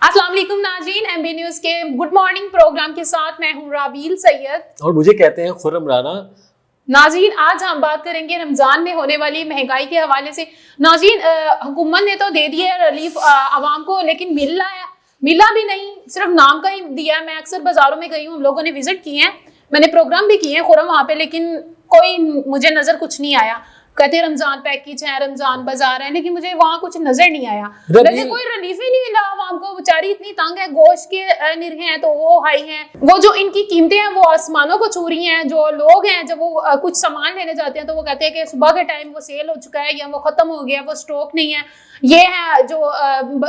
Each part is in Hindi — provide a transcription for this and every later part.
अस्सलाम वालेकुम नाज़रीन, एमबी न्यूज के गुड मॉर्निंग प्रोग्राम के साथ मैं हूं राबील सैयद और मुझे कहते हैं खुर्रम राना। नाज़रीन, आज हम बात करेंगे रमजान में होने वाली महंगाई के हवाले से। नाज़रीन, हुकूमत ने तो दे दिया है रिलीफ आवाम को, लेकिन मिला भी नहीं, सिर्फ नाम का ही दिया है। मैं अक्सर बाजारों में गई हूँ, हम लोगों ने विजिट किए हैं, मैंने प्रोग्राम भी किए हैं खुर्रम वहाँ पे, लेकिन कोई मुझे नजर कुछ नहीं आया। कहते रमजान पैकेज है, रमजान बाजार है, लेकिन मुझे वहाँ कुछ नजर नहीं आया। लेकिन कोई रिलीफ ही नहीं मिला आवाम को। बेचारी इतनी तंग है, गोश्त के निरखे हैं तो वो हाई हैं, वो जो इनकी कीमतें हैं वो आसमानों को छू रही हैं। जो लोग हैं जब वो कुछ सामान लेने जाते हैं तो वो कहते हैं कि सुबह के टाइम वो सेल हो चुका है या वो खत्म हो गया, वो स्टॉक नहीं है। ये है जो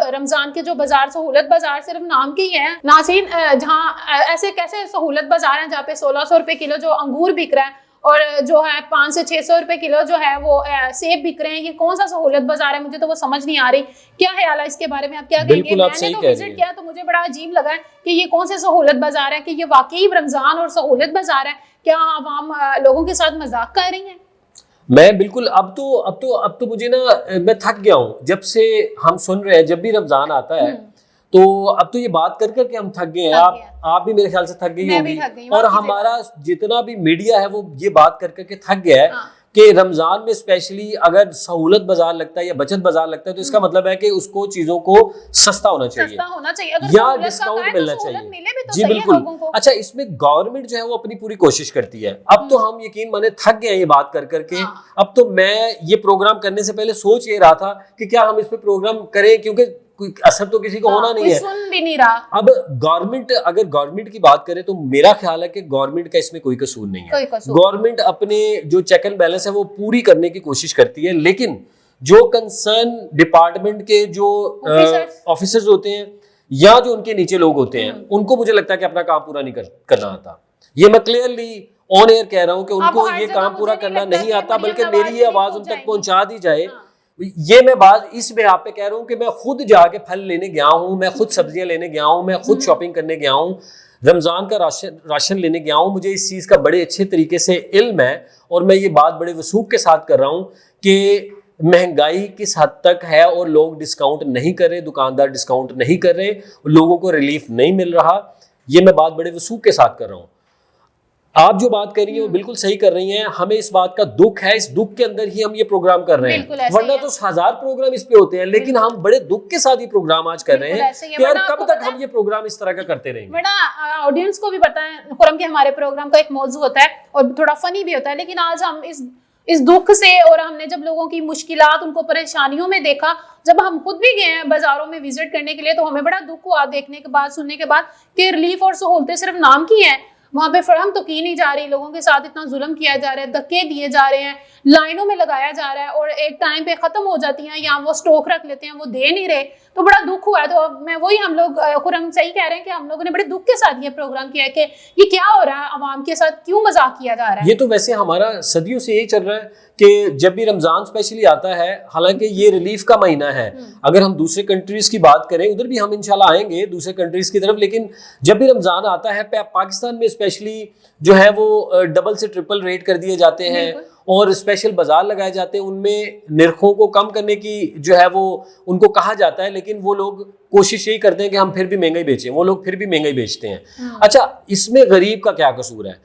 रमजान के जो बाजार, सहूलत बाजार सिर्फ नाम के ही है नाज़रीन। जहाँ ऐसे कैसे सहूलत बाजार है जहाँ पे 1600 रुपए किलो जो अंगूर बिक रहा है और जो है 500 से 600 रुपए किलो जो है वो सेब बिक रहे हैं। ये कौन सा सहूलत बाजार है? मुझे तो वो समझ नहीं आ रही। क्या ख्याल है इसके बारे में, आप क्या कहेंगे? मैंने तो विजिट किया तो मुझे बड़ा अजीब लगा है कि ये कौन से सहूलत बाजार है, कि ये वाकई रमजान और सहूलत बाजार है? क्या आवाम लोगों के साथ मजाक कर रही है? मैं बिल्कुल अब तो मुझे ना, मैं थक गया हूँ जब से हम सुन रहे हैं जब भी रमजान आता है तो अब तो ये बात कर करके हम थक गए हैं। आप भी मेरे ख्याल से थक गई होंगी, और हमारा जितना भी मीडिया है वो ये बात कर करके थक गया है कि रमजान में स्पेशली अगर सहूलत बाजार लगता है या बचत बाजार लगता है तो इसका मतलब है कि उसको चीजों को सस्ता होना चाहिए या डिस्काउंट मिलना चाहिए। जी बिल्कुल। अच्छा, इसमें गवर्नमेंट जो है वो अपनी पूरी कोशिश करती है। अब तो हम यकीन माने थक गए ये बात कर करके। अब तो मैं ये प्रोग्राम करने से पहले सोच ये रहा था कि क्या हम इस पे प्रोग्राम करें, क्योंकि कोई असर तो किसी को होना नहीं है, सुन भी नहीं रहा। अब अगर गवर्नमेंट की बात करें तो मेरा ख्याल है कि गवर्नमेंट का इसमें कोई कसूर नहीं है। गवर्नमेंट अपने जो चेक एंड बैलेंस है वो पूरी करने की कोशिश करती है, लेकिन जो कंसर्न डिपार्टमेंट के जो ऑफिसर्स होते हैं या जो उनके नीचे लोग होते हैं उनको मुझे लगता है कि अपना काम पूरा नहीं करना आता। ये मैं क्लियरली ऑन एयर कह रहा हूं कि उनको ये काम पूरा करना नहीं आता, बल्कि मेरी ये आवाज उन तक पहुंचा दी जाए। ये मैं बात इस पे आप पे कह रहा हूं कि मैं खुद जाके फल लेने गया हूं, मैं खुद सब्जियां लेने गया हूं, मैं खुद शॉपिंग करने गया हूं, रमजान का राशन लेने गया हूं। मुझे इस चीज का बड़े अच्छे तरीके से इल्म है और मैं ये बात बड़े वसूख के साथ कर रहा हूं कि महंगाई किस हद तक है और लोग डिस्काउंट नहीं कर रहे, दुकानदार डिस्काउंट नहीं कर रहे, लोगों को रिलीफ नहीं मिल रहा। ये मैं बात बड़े वसूख के साथ कर रहा हूं। आप जो बात कर रही हैं वो बिल्कुल सही कर रही हैं। हमें इस बात का दुख है, इस दुख के अंदर ही हम ये प्रोग्राम कर रहे हैं, वरना तो 1000 प्रोग्राम इस पे होते हैं, लेकिन हम बड़े दुख के साथ ये प्रोग्राम आज कर रहे हैं कि यार कब तक हम ये प्रोग्राम इस तरह का करते रहेंगे। बेटा ऑडियंस को भी पता है खुर्रम के हमारे प्रोग्राम का एक मौजू होता है और थोड़ा फनी भी होता है, लेकिन आज हम इस दुख से, और हमने जब लोगों की मुश्किलात, उनको परेशानियों में देखा, जब हम खुद भी गए हैं बाजारों में विजिट करने के लिए, तो हमें बड़ा दुख हुआ देखने के बाद, सुनने के बाद कि रिलीफ और सहूलतें सिर्फ नाम की हैं, वहां पे फराहम तो की नहीं जा रही। लोगों के साथ इतना जुल्म किया जा रहा है, धक्के दिए जा रहे हैं, लाइनों में लगाया जा रहा है और एक टाइम पे खत्म हो जाती हैं या वो स्टॉक रख लेते हैं, वो दे नहीं रहे, तो बड़ा दुख हुआ है। तो अब मैं वही, हम लोग खुर्रम सही कह रहे हैं कि हम लोगों ने बड़े दुख के साथ ये प्रोग्राम किया है कि ये क्या हो रहा है, आवाम के साथ क्यों मजाक किया जा रहा है। ये तो वैसे हमारा सदियों से यही चल रहा है कि जब भी रमजान स्पेशली आता है, हालांकि ये रिलीफ का महीना है, अगर हम दूसरे कंट्रीज की बात करें, उधर भी हम इंशाल्लाह आएंगे दूसरे कंट्रीज की तरफ, लेकिन जब भी रमजान आता है पाकिस्तान में स्पेशली जो है वो डबल से ट्रिपल रेट कर दिए जाते हैं और स्पेशल बाजार लगाए जाते हैं, उनमें निरखों को कम करने की जो है वो उनको कहा जाता है, लेकिन वो लोग कोशिश यही करते हैं कि हम फिर भी महंगाई बेचें, वो लोग फिर भी महंगाई बेचते हैं। अच्छा, इसमें गरीब का क्या कसूर है?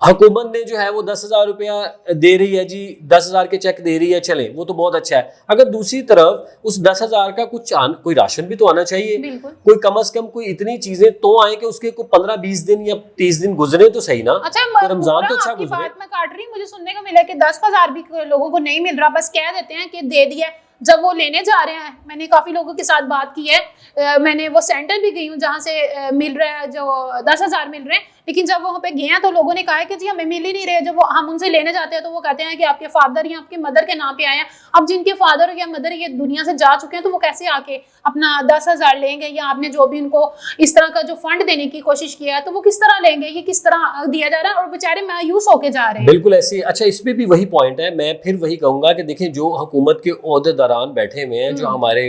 हुकूमत ने जो है वो 10,000 रुपया दे रही है जी, 10,000 के चेक दे रही है, चले वो तो बहुत अच्छा है। अगर दूसरी तरफ उस 10,000 का कोई राशन भी तो आना चाहिए, कोई कम से कम कोई इतनी चीजें तो आए कि उसके को 15-20 दिन या 30 दिन गुजरे तो सही ना। अच्छा, तो रमजान तो अच्छा गुजरे। बात मैं काट रही हूँ, मुझे सुनने को मिला कि 10,000 भी लोगों को नहीं मिल रहा, बस कह देते हैं कि दे दिया। जब वो लेने जा रहे हैं, मैंने काफी लोगों के साथ बात की है, मैंने वो सेंटर भी गई हूँ जहाँ से मिल रहा है, जो 10,000 मिल रहे हैं, लेकिन जब वहाँ पे गए हैं तो लोगों ने कहा है कि जी हमें मिल ही नहीं रहे। जब वो हम उनसे लेने जाते हैं तो वो कहते हैं कि आपके फादर या आपके मदर के नाम पे आए हैं। अब जिनके फादर या मदर ये दुनिया से जा चुके हैं तो वो कैसे आके अपना 10,000 लेंगे, या आपने जो भी उनको इस तरह का जो फंड देने की कोशिश किया है तो वो किस तरह लेंगे, ये किस तरह दिया जा रहा है, और बेचारे मायूस होके जा रहे हैं। बिल्कुल ऐसे। अच्छा, इसमें भी वही पॉइंट है, मैं फिर वही कहूंगा कि देखिए जो हुकूमत के ओहदेदारान बैठे हुए हैं, जो हमारे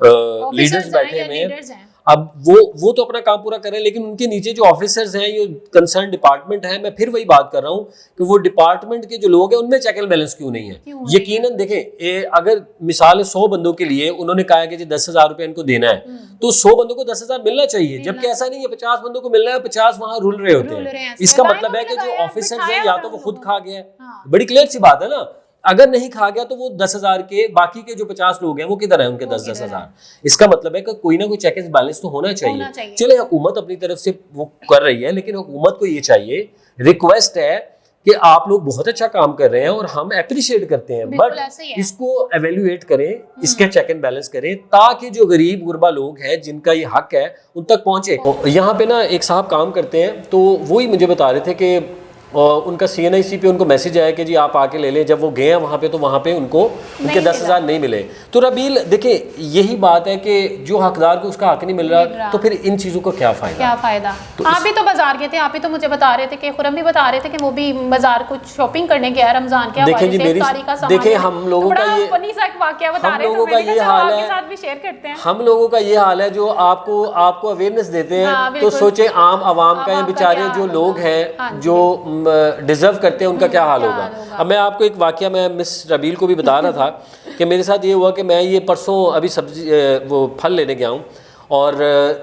लीडर्स बैठे हुए हैं, अब वो तो अपना काम पूरा करें, लेकिन उनके नीचे जो ऑफिसर्स हैं, ये कंसर्न डिपार्टमेंट है, मैं फिर वही बात कर रहा हूँ कि वो डिपार्टमेंट के जो लोग हैं उनमें चेक एंड बैलेंस क्यों नहीं है। यकीनन देखें, अगर मिसाल 100 बंदों के लिए उन्होंने कहा है कि 10,000 रुपए इनको देना है, तो 100 बंदों को 10,000 मिलना चाहिए, जबकि ऐसा नहीं है 50 बंदों को मिलना है, 50 वहां रुल रहे होते हैं। इसका मतलब है कि जो ऑफिसर्स हैं या तो वो खुद खा गए, बड़ी क्लियर सी बात है ना। अगर नहीं खा गया तो वो 10,000 के बाकी के जो 50 लोग हैं वो किधर है, उनके 10,000। इसका मतलब है कि कोई ना कोई चेक एंड बैलेंस तो होना चाहिए। चले हुकूमत अपनी तरफ से वो कर रही है, लेकिन हुकूमत को ये चाहिए, रिक्वेस्ट है कि आप लोग बहुत अच्छा काम कर रहे हैं और हम अप्रिशिएट करते हैं, बट इसको एवेल्युएट करें, इसके चेक एंड बैलेंस करें, ताकि जो गरीब गुरबा लोग हैं जिनका ये हक है उन तक पहुंचे। यहाँ पे ना एक साहब काम करते हैं, तो वही मुझे बता रहे थे कि और उनका CNIC पे उनको मैसेज आया कि जी आप आके ले लें। जब वो गए हैं वहाँ पे, तो वहाँ पे उनको उनके 10,000 नहीं मिले। तो रबील देखिए, यही बात है कि जो हकदार को उसका हक नहीं मिल रहा, तो फिर इन चीज़ों का क्या फ़ायदा। तो आप भी तो बाजार गए थे, आप भी तो मुझे बता रहे थे कि खुरम भी बता रहे थे कि वो भी बाजार कुछ शॉपिंग करने गया रमजान के हवाले से, इफ्तारी का सामान। देखिए हम लोगों का ये वाकया बता रहे थे, हम लोगों का ये हाल है, साथ भी शेयर करते हैं। हम लोगों का ये हाल है, जो आपको अवेयरनेस देते हैं, तो सोचे आम आवाम का, बेचारे जो लोग हैं जो डिजर्व करते हैं, उनका क्या हाल होगा। अब मैं आपको एक वाकया, मैं मिस रबील को भी बता रहा था कि मेरे साथ ये हुआ कि मैं ये परसों अभी सब्जी वो फल लेने गया हूँ, और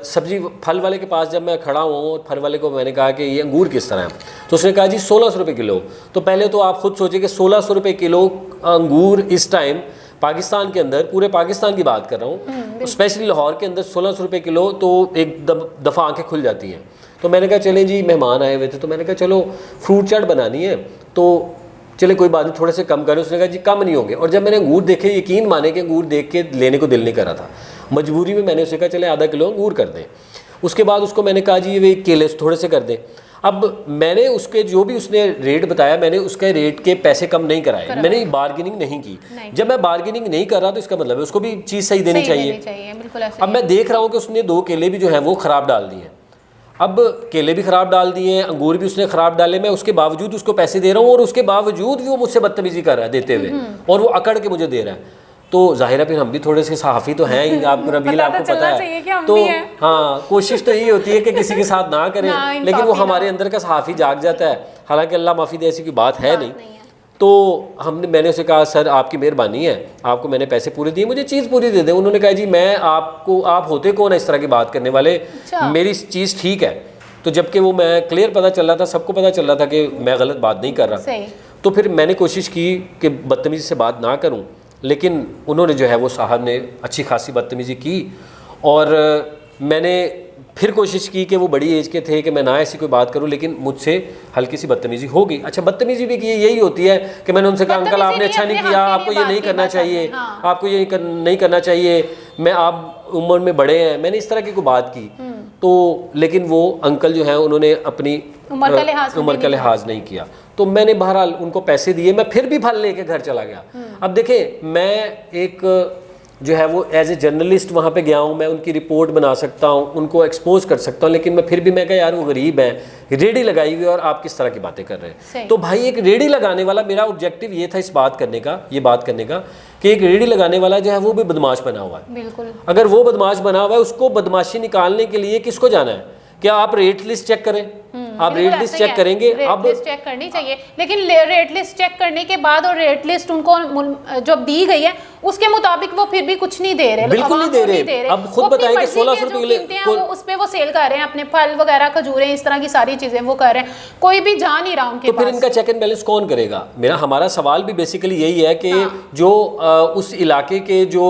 सब्जी फल वाले के पास जब मैं खड़ा हूँ, और फल वाले को मैंने कहा कि ये अंगूर किस तरह है, तो उसने कहा जी 1600 रुपये किलो। तो पहले तो आप खुद सोचिए कि 1600 रुपये किलो अंगूर इस टाइम पाकिस्तान के अंदर, पूरे पाकिस्तान की बात कर रहा हूँ, स्पेशली लाहौर के अंदर 1600 रुपये किलो, तो एक दफ़ा आंखें खुल जाती हैं। तो मैंने कहा चलें जी, मेहमान आए हुए थे, तो मैंने कहा चलो फ्रूट चाट बनानी है, तो चले कोई बात नहीं, थोड़े से कम करें। उसने कहा जी कम नहीं होंगे। और जब मैंने अंगूर देखे, यकीन माने कि अंगूर देख के लेने को दिल नहीं कर रहा था, मजबूरी में मैंने उसे कहा चले आधा किलो अंगूर कर दें। उसके बाद उसको मैंने कहा जी ये केले थोड़े से कर दें। अब मैंने उसके जो भी उसने रेट बताया, मैंने उसके रेट के पैसे कम नहीं कराए, मैंने बार्गेनिंग नहीं की। जब मैं बार्गेनिंग नहीं कर रहा, तो इसका मतलब है उसको भी चीज़ सही देनी चाहिए। अब मैं देख रहा हूँ कि उसने 2 केले भी जो है वो ख़राब डाल दिए हैं। अब केले भी ख़राब डाल दिए हैं, अंगूर भी उसने ख़राब डाले, मैं उसके बावजूद उसको पैसे दे रहा हूँ, और उसके बावजूद भी वो मुझसे बदतमीज़ी कर रहा है देते हुए, और वो अकड़ के मुझे दे रहा है। तो जाहिर है फिर हम भी थोड़े से सहाफ़ी तो हैं ही, आपको रबील आपको पता है, तो हाँ कोशिश तो यही होती है कि किसी के साथ ना करें, लेकिन वो हमारे अंदर का सहाफ़ी जाग जाता है। हालांकि अल्लाह माफ़ी दे, ऐसी कोई बात है नहीं। तो मैंने उसे कहा सर आपकी मेहरबानी है, आपको मैंने पैसे पूरे दिए, मुझे चीज़ पूरी दे दें। उन्होंने कहा जी मैं आप होते कौन है इस तरह की बात करने वाले, मेरी चीज़ ठीक है। तो जबकि वो मैं क्लियर पता चल रहा था, सबको पता चल रहा था कि मैं गलत बात नहीं कर रहा। तो फिर मैंने कोशिश की कि बदतमीज़ी से बात ना करूं, लेकिन उन्होंने जो है वो साहब ने अच्छी खासी बदतमीज़ी की, और मैंने फिर कोशिश की कि वो बड़ी एज के थे कि मैं ना ऐसी कोई बात करूं, लेकिन मुझसे हल्की सी बदतमीज़ी हो गई। अच्छा, बदतमीज़ी भी की यही होती है कि मैंने उनसे कहा अंकल आपने अच्छा नहीं किया, आपको ये नहीं करना चाहिए, आपको ये नहीं करना चाहिए, मैं आप उम्र में बड़े हैं, मैंने इस तरह की कोई बात की। तो लेकिन वो अंकल जो है उन्होंने अपनी उम्र का लिहाज नहीं किया। तो मैंने बहरहाल उनको पैसे दिए, मैं फिर भी फल लेके घर चला गया। अब देखें, मैं एक जो है वो एज ए जर्नलिस्ट वहाँ पे गया हूँ, मैं उनकी रिपोर्ट बना सकता हूँ, उनको एक्सपोज कर सकता हूँ, लेकिन मैं फिर भी मैं कहा यार वो गरीब है, रेडी लगाई हुई है, और आप किस तरह की बातें कर रहे हैं। तो भाई एक रेडी लगाने वाला, मेरा ऑब्जेक्टिव ये था इस बात करने का, ये बात करने का कि एक रेडी लगाने वाला जो है वो भी बदमाश बना हुआ है। बिल्कुल, अगर वो बदमाश बना हुआ है, उसको बदमाशी निकालने के लिए किसको जाना है? क्या आप रेट लिस्ट चेक करें, आप रेट लिस्ट चेक करेंगे, अब रेट लिस्ट चेक करनी चाहिए, लेकिन रेट लिस्ट चेक करने के बाद और रेट लिस्ट उनको जो दी गई है उसके मुताबिक वो फिर भी कुछ नहीं दे रहे, बिल्कुल नहीं दे रहे। अब खुद बताएं कि 1600 रुपए उस पे वो सेल कर रहे हैं, अपने फल वगैरह खजूरें इस तरह की सारी चीजें वो कर रहे हैं, कोई भी जा नहीं रहा उनके पास। तो फिर इनका चेक एंड बैलेंस कौन करेगा? हमारा सवाल भी बेसिकली यही है कि जो उस इलाके के जो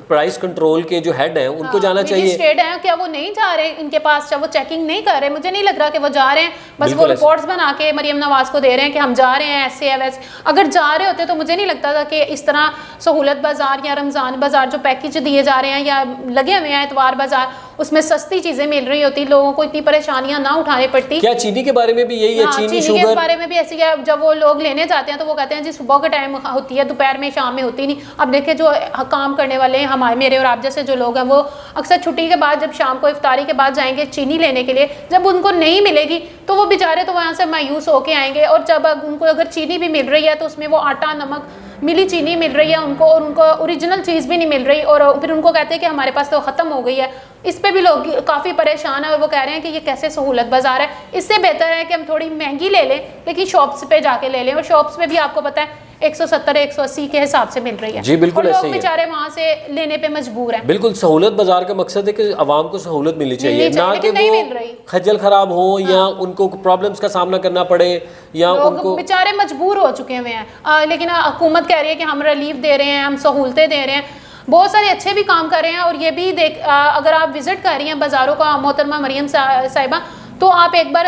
प्राइस कंट्रोल के जो हेड हैं उनको जाना चाहिए। स्टेट है क्या वो नहीं जा रहे इनके पास, वो चेकिंग नहीं कर रहे? मुझे नहीं लग रहा कि वो जा रहे हैं, बस वो रिपोर्ट्स बना के मरियम नवाज को दे रहे हैं कि हम जा रहे हैं, ऐसे है वैसे। अगर जा रहे होते तो मुझे नहीं लगता था कि इस तरह सहूलत बाजार या रमजान बाजार जो पैकेज दिए जा रहे हैं या लगे हुए हैं इतवार बाजार, उसमें सस्ती चीजें मिल रही होती, लोगों को इतनी परेशानियां ना उठानी पड़ती। क्या चीनी के बारे में भी यही है? चीनी के बारे में भी ऐसी है, जब वो लोग लेने जाते हैं तो वो कहते हैं जी सुबह के टाइम होती है, दोपहर में शाम में होती नहीं। अब देखिए जो काम करने वाले हैं हमारे, मेरे और आप जैसे जो लोग हैं, वो अक्सर छुट्टी के बाद जब शाम को इफ्तारी के बाद जाएंगे चीनी लेने के लिए, जब उनको नहीं मिलेगी तो वो बेचारे तो वहाँ से मायूस होके आएंगे। और जब उनको अगर चीनी भी मिल रही है तो उसमें वो आटा नमक मिली चीनी मिल रही है उनको, और उनको ओरिजिनल चीज़ भी नहीं मिल रही, और फिर उनको कहते हैं कि हमारे पास तो ख़त्म हो गई है। इस पे भी लोग काफ़ी परेशान है और वो कह रहे हैं कि ये कैसे सहूलत बाजार है। इससे बेहतर है कि हम थोड़ी महंगी ले लें लेकिन शॉप्स पे जाके ले लें, और शॉप्स में भी आपको पता है 170-180 के हिसाब से मिल रही है। जी बिल्कुल, और ऐसे लोग ही है। बेचारे वहां से लेने पे मजबूर हैं। बिल्कुल, सहूलत बाजार का मकसद है कि आवाम को सहूलत मिलनी चाहिए, ना कि वो खज्जल खराब हो या उनको प्रॉब्लम्स का सामना करना पड़े या उनको बेचारे मजबूर हो चुके हुए हैं। लेकिन हुकूमत कह रही है कि हम रिलीफ दे रहे हैं, हम सहूलतें दे रहे हैं, बहुत सारे अच्छे भी काम कर रहे हैं। और ये भी अगर आप विजिट कर रही हैं बाज़ारों का मोहतरमा मरियम साहिबा, तो आप एक बार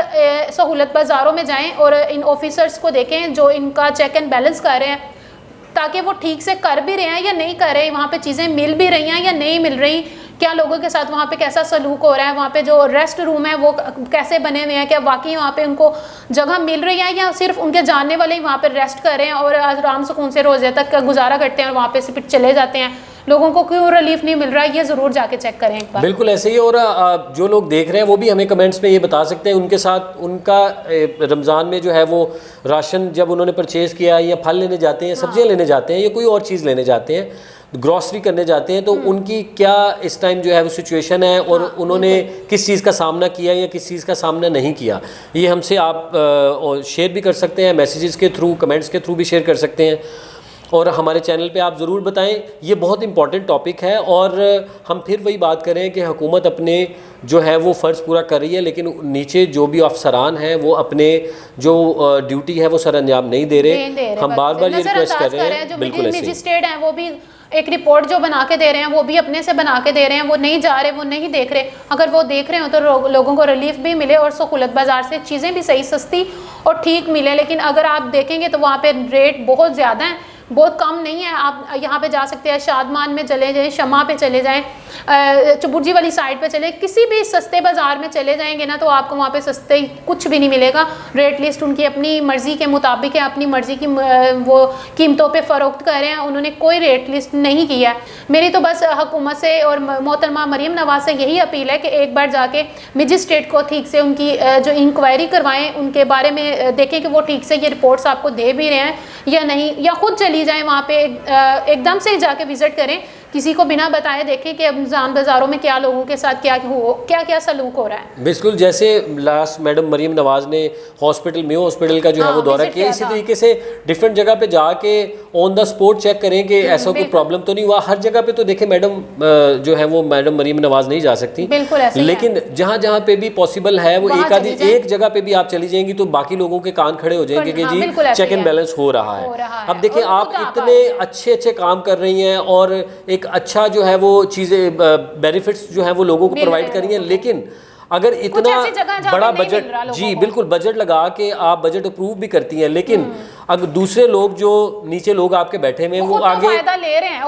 सहूलत बाज़ारों में जाएं और इन ऑफिसर्स को देखें जो इनका चेक एंड बैलेंस कर रहे हैं, ताकि वो ठीक से कर भी रहे हैं या नहीं कर रहे, वहाँ पे चीज़ें मिल भी रही हैं या नहीं मिल रही, क्या लोगों के साथ वहाँ पे कैसा सलूक हो रहा है, वहाँ पे जो रेस्ट रूम है वो कैसे बने हुए हैं, क्या वाकई वहाँ पे उनको जगह मिल रही है या सिर्फ उनके जानने वाले ही वहाँ पे रेस्ट कर रहे हैं और आराम सुकून से रोज़े तक गुजारा करते हैं और वहाँ पे से फिर चले जाते हैं। लोगों को क्यों रिलीफ नहीं मिल रहा है, ये ज़रूर जाके चेक करें एक बार। बिल्कुल ऐसे ही। और जो लोग देख रहे हैं वो भी हमें कमेंट्स में ये बता सकते हैं उनके साथ उनका रमज़ान में जो है वो राशन जब उन्होंने परचेज़ किया या फल लेने जाते हैं, सब्जियां लेने जाते हैं या कोई और चीज़ लेने जाते हैं, ग्रॉसरी करने जाते हैं, तो उनकी क्या इस टाइम जो है वो सिचुएशन है और उन्होंने किस चीज़ का सामना किया या किस चीज़ का सामना नहीं किया, ये हमसे आप शेयर भी कर सकते हैं, मैसेजेस के थ्रू, कमेंट्स के थ्रू भी शेयर कर सकते हैं। और हमारे चैनल पे आप ज़रूर बताएं, ये बहुत इंपॉर्टेंट टॉपिक है। और हम फिर वही बात करें कि हुकूमत अपने जो है वो फ़र्ज़ पूरा कर रही है, लेकिन नीचे जो भी अफसरान हैं वो अपने जो ड्यूटी है वो सर अंजाम नहीं दे रहे। हम बार बार ये रिक्वेस्ट कर रहे हैं, बिल्कुल ऐसे मजिस्ट्रेट हैं वो भी एक रिपोर्ट जो बना के दे रहे हैं वो भी अपने से बना के दे रहे हैं, वो नहीं जा रहे, वो नहीं देख रहे। अगर वो देख रहे हो तो लोगों को रिलीफ भी मिले और सहूलत बाज़ार से चीज़ें भी सही सस्ती और ठीक मिले। लेकिन अगर आप देखेंगे तो वहाँ पे रेट बहुत ज़्यादा हैं, बहुत कम नहीं है। आप यहाँ पे जा सकते हैं, शादमान में चले जाएं, शमा पे चले जाएं, चुबुर्जी वाली साइड पे चले, किसी भी सस्ते बाज़ार में चले जाएंगे ना तो आपको वहाँ पे सस्ते कुछ भी नहीं मिलेगा। रेट लिस्ट उनकी अपनी मर्ज़ी के मुताबिक है, अपनी मर्ज़ी की वो कीमतों पे फ़रोख्त कर रहे हैं, उन्होंने कोई रेट लिस्ट नहीं किया है। मेरी तो बस हुकूमत से और मोहतरमा मरियम नवाज़ से यही अपील है कि एक बार जाके मजिस्ट्रेट को ठीक से उनकी जो इंक्वायरी करवाएं, उनके बारे में देखें कि वो ठीक से ये रिपोर्ट्स आपको दे भी रहे हैं या नहीं, या खुद चली जाएं वहाँ पे, एकदम से जाके विज़िट करें, किसी को बिना बताए देखें कि रमज़ान बाज़ारों में क्या लोगों के साथ क्या सलूक हो रहा है। बिल्कुल, जैसे लास्ट मैडम मरियम नवाज़ ने हॉस्पिटल में हॉस्पिटल का जो है वो दौरा किया, इसी तरीके से डिफरेंट जगह पे जाके ऑन द स्पॉट चेक करें कि ऐसा कोई प्रॉब्लम तो नहीं हुआ। हर जगह पे तो देखें मैडम जो है वो मैडम मरियम नवाज़ नहीं जा सकती, बिल्कुल ऐसे, लेकिन जहाँ जहाँ पे भी पॉसिबल है वो एक जगह पे भी आप चली जाएंगी तो बाकी लोगों के कान खड़े हो जाएंगे कि जी चेक एंड बैलेंस हो रहा है। अब देखिए आप इतने अच्छे काम कर रही हैं और एक अच्छा जो है वो चीज़ें बेनिफिट्स जो है वो लोगों को प्रोवाइड कर रही हैं, लेकिन अगर इतना बड़ा बजट, जी बिल्कुल, बजट लगा के आप बजट अप्रूव भी करती हैं, लेकिन अगर दूसरे लोग जो नीचे लोग आपके बैठे हुए हैं वो आगे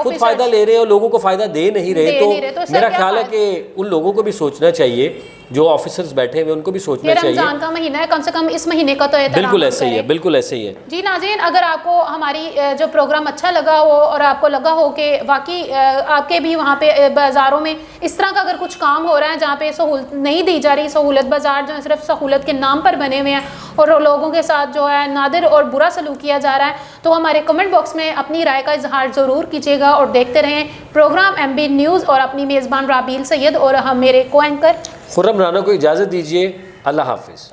खुद फायदा ले रहे हैं और लोगों को फायदा दे नहीं रहे, तो मेरा ख्याल है कि उन लोगों को भी सोचना चाहिए, जो ऑफिसर्स बैठे हुए उनको भी सोचना चाहिए। रमजान का महीना है, कम से कम इस महीने का तो बिल्कुल ऐसे ही है, बिल्कुल ऐसे ही है। जी नाज़रीन, अगर आपको हमारी जो प्रोग्राम अच्छा लगा हो और आपको लगा हो कि वाकई आपके भी वहाँ पे बाज़ारों में इस तरह का अगर कुछ काम हो रहा है जहाँ पे सहूलत नहीं दी जा रही, सहूलत बाज़ार जो है सिर्फ सहूलत के नाम पर बने हुए हैं और लोगों के साथ जो है नादिर और बुरा सलूक किया जा रहा है, तो हमारे कमेंट बॉक्स में अपनी राय का इजहार ज़रूर कीजिएगा और देखते रहें प्रोग्राम MB न्यूज़ और अपनी मेज़बान राबील सैयद और हम मेरे को एंकर खुर्रम राना को इजाज़त दीजिए। अल्लाह हाफिज़।